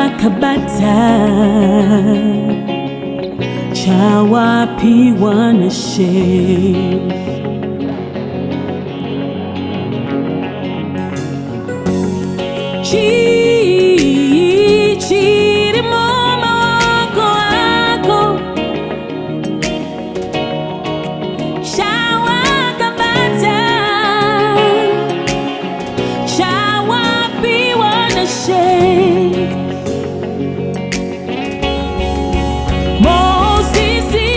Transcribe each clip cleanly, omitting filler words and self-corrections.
Chawakabata, chawapi wanashe. Chii, chiri mama wako wako. Chawakabata, chawapi wanashe. Mosisi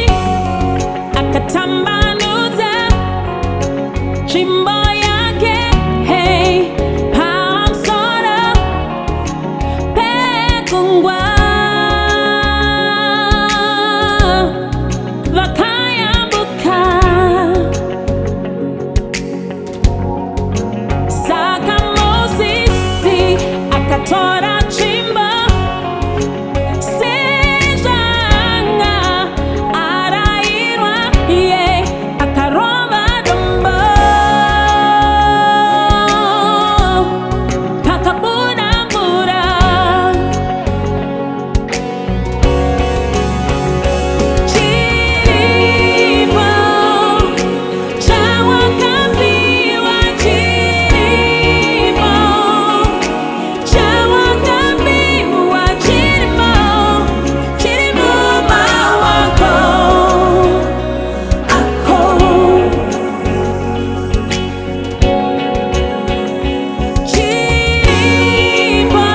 akatambanuza chimbo yake, hey, pamsora pekungwa vakayambuka. Saka Mosisi akatora chimbo sejanga arairwa, ye akarova dombo pakabunambura. Chiripo chawakapiwa, chiripo chawakapiwa, chiripo chiripo mawako ako. Chiripo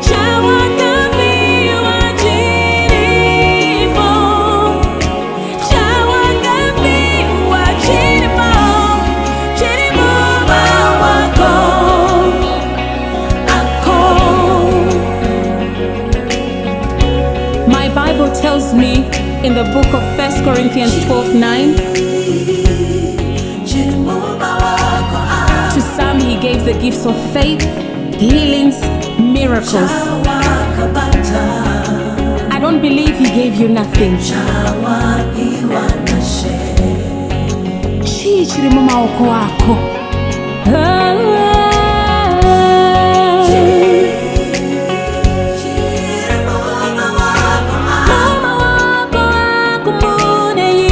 chawakapiwa, chiripo chawakapiwa, chiripo chiripo mawako ako. My Bible tells me in the book of 1 Corinthians 12:9, to some he gave the gifts of faith, healings, miracles. I don't believe he gave you nothing. Chii chiri mu mawoko wako. Mama wako akumune yi.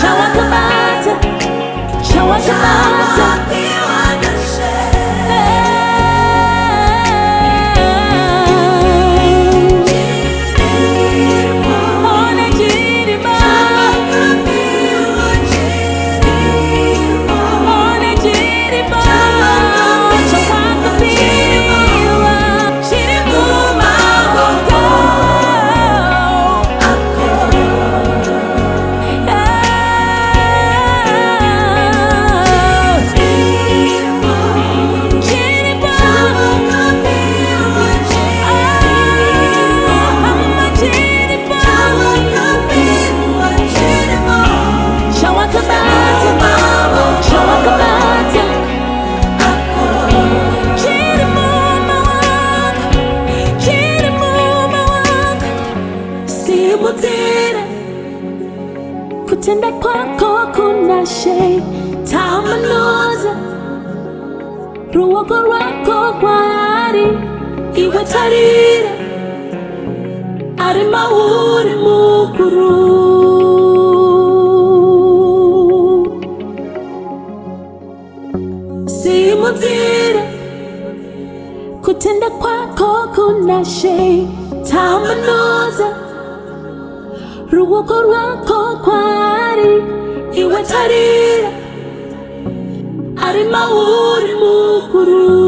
Chawakabata, chawakabata. Ona chiriba. Ona chiriba. Chawakapiwa, chiribu mawako ako. Kutenda kwako kuna shei tamanuza, ruoko rwako kwari iwe tarira, ari mauri mukuru. Simuzira kutenda kwako kuna shei tamanuza, ruoko rwako kwari iwe tarira, ari mauri mukuru.